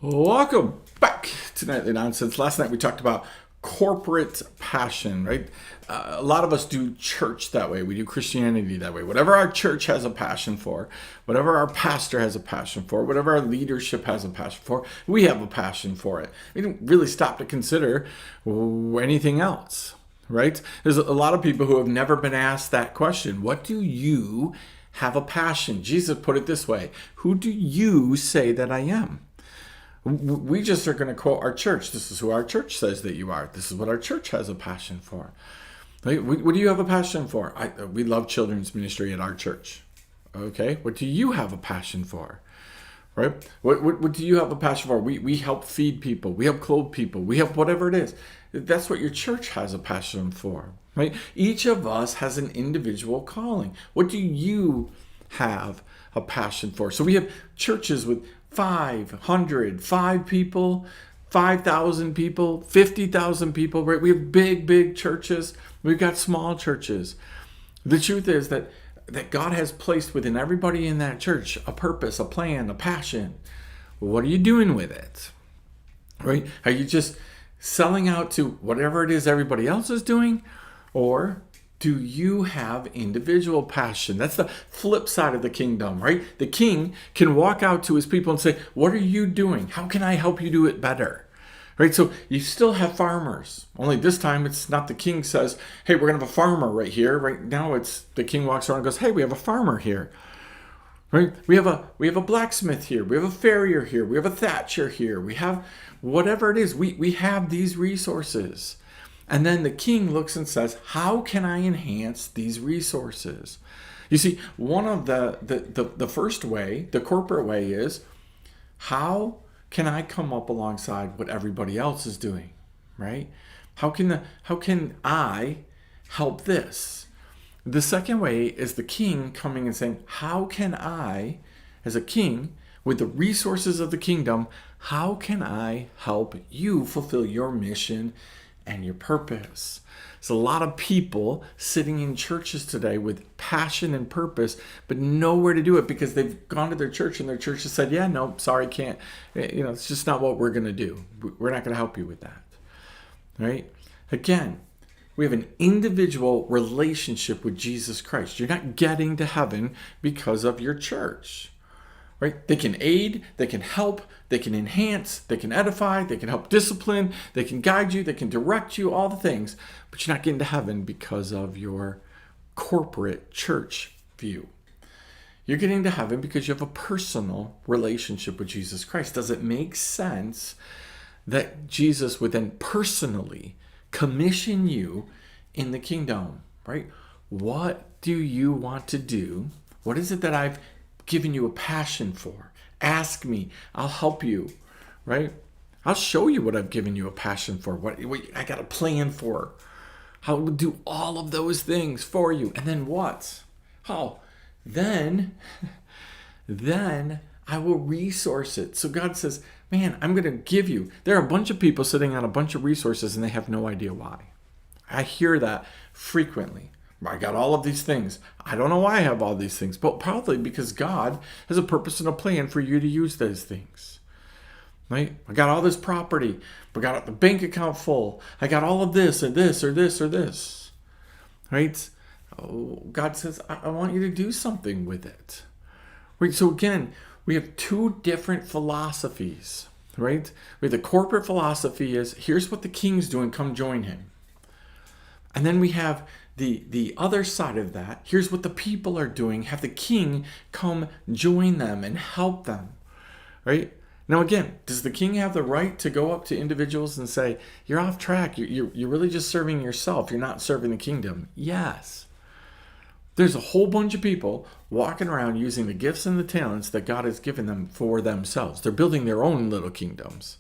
Welcome back to Nightly Nonsense. Last night we talked about corporate passion, right? A lot of us do church that way. We do Christianity that way. Whatever our church has a passion for, whatever our pastor has a passion for, whatever our leadership has a passion for, we have a passion for it. We don't really stop to consider anything else, right? There's a lot of people who have never been asked that question. What do you have a passion? Jesus put it this way: who do you say that I am? We just are going to quote our church. This is who our church says that you are. This is what our church has a passion for. Right? What do you have a passion for? We love children's ministry at our church. Okay, what do you have a passion for? Right? What do you have a passion for? We help feed people. We help clothe people. We help whatever it is. That's what your church has a passion for. Right? Each of us has an individual calling. What do you have a passion for? So we have churches with 5 people, 5,000 people, 50,000 people, right? We have big churches. We've got small churches. The truth is that God has placed within everybody in that church a purpose, a plan, a passion. What are you doing with it? Right? Are you just selling out to whatever it is everybody else is doing? Or do you have individual passion? That's the flip side of the kingdom, right? The king can walk out to his people and say, what are you doing? How can I help you do it better? Right? So you still have farmers. Only this time it's not the king says, hey, we're going to have a farmer right here. Right now it's the king walks around and goes, hey, we have a farmer here. Right? We have a blacksmith here. We have a farrier here. We have a thatcher here. We have whatever it is. We have these resources. And then the king looks and says, how can I enhance these resources? You see, one of the first way, the corporate way, is how can I come up alongside what everybody else is doing, right? How can I help this? The second way is the king coming and saying, how can I, as a king, with the resources of the kingdom, how can I help you fulfill your mission and your purpose? There's a lot of people sitting in churches today with passion and purpose, but nowhere to do it because they've gone to their church and their church has said, yeah, no, sorry, can't. It's just not what we're going to do. We're not going to help you with that. Right? Again, we have an individual relationship with Jesus Christ. You're not getting to heaven because of your church. Right? They can aid, they can help, they can enhance, they can edify, they can help discipline, they can guide you, they can direct you, all the things, but you're not getting to heaven because of your corporate church view. You're getting to heaven because you have a personal relationship with Jesus Christ. Does it make sense that Jesus would then personally commission you in the kingdom, right? What do you want to do? What is it that I've given you a passion for? Ask me. I'll help you, right? I'll show you what I've given you a passion for, what I got a plan for. I'll do all of those things for you. And then what? Oh, then I will resource it. So God says, man, I'm going to give you. There are a bunch of people sitting on a bunch of resources and they have no idea why. I hear that frequently. I got all of these things. I don't know why I have all these things, but probably because God has a purpose and a plan for you to use those things. Right? I got all this property. I got the bank account full. I got all of this or this or this or this. Right? Oh, God says, I want you to do something with it. Right? So again, we have two different philosophies. Right? The corporate philosophy is, here's what the king's doing, come join him. And then we have the other side of that. Here's what the people are doing. Have the king come join them and help them. Right? Now again, does the king have the right to go up to individuals and say, you're off track. You're really just serving yourself. You're not serving the kingdom. Yes. There's a whole bunch of people walking around using the gifts and the talents that God has given them for themselves. They're building their own little kingdoms.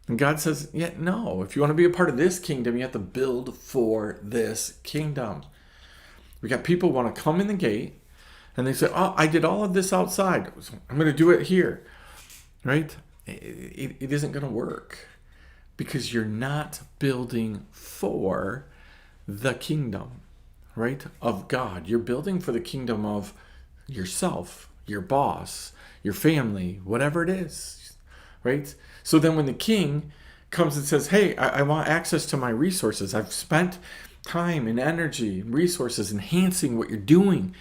And God says, yeah, no, if you want to be a part of this kingdom, you have to build for this kingdom. We got people who want to come in the gate and they say, oh, I did all of this outside. I'm going to do it here. Right? It isn't going to work because you're not building for the kingdom, right, of God. You're building for the kingdom of yourself, your boss, your family, whatever it is. right? So then when the king comes and says, hey, I want access to my resources. I've spent time and energy and resources enhancing what you're doing.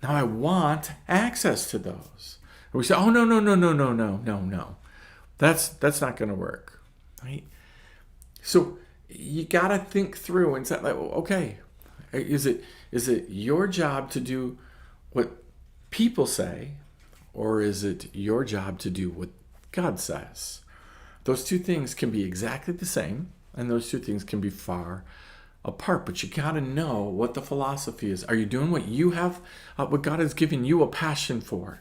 Now I want access to those. And we say, oh, no. That's not going to work, right? So you got to think through and say, like, okay, is it your job to do what people say, or is it your job to do what God says? Those two things can be exactly the same, and those two things can be far apart. But you got to know what the philosophy is. Are you doing what you have, what God has given you a passion for?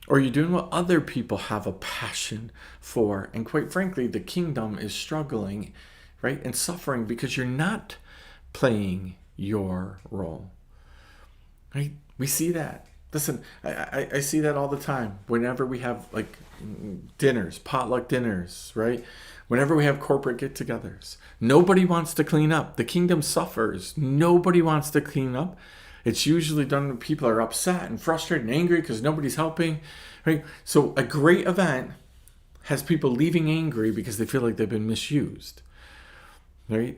Or are you doing what other people have a passion for? And quite frankly, the kingdom is struggling, right, and suffering because you're not playing your role, right? We see that. Listen, I see that all the time. Whenever we have like dinners, potluck dinners, right? Whenever we have corporate get-togethers, nobody wants to clean up. The kingdom suffers. Nobody wants to clean up. It's usually done when people are upset and frustrated and angry because nobody's helping, right? So a great event has people leaving angry because they feel like they've been misused, right?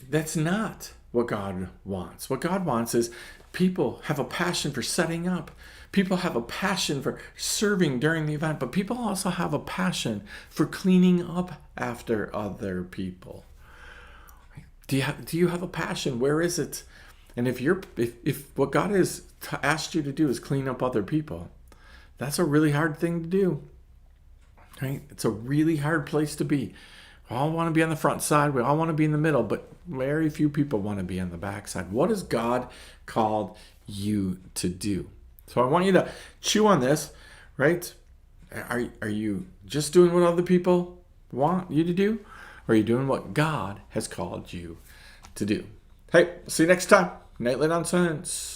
That's not what God wants. What God wants is people have a passion for setting up. People have a passion for serving during the event, but people also have a passion for cleaning up after other people. Do you have a passion? Where is it? And if what God has asked you to do is clean up other people, that's a really hard thing to do, right? It's a really hard place to be. We all want to be on the front side. We all want to be in the middle, but very few people want to be on the back side. What has God called you to do? So I want you to chew on this, right? Are you just doing what other people want you to do? Or are you doing what God has called you to do? Hey, see you next time. Nightly Nonsense.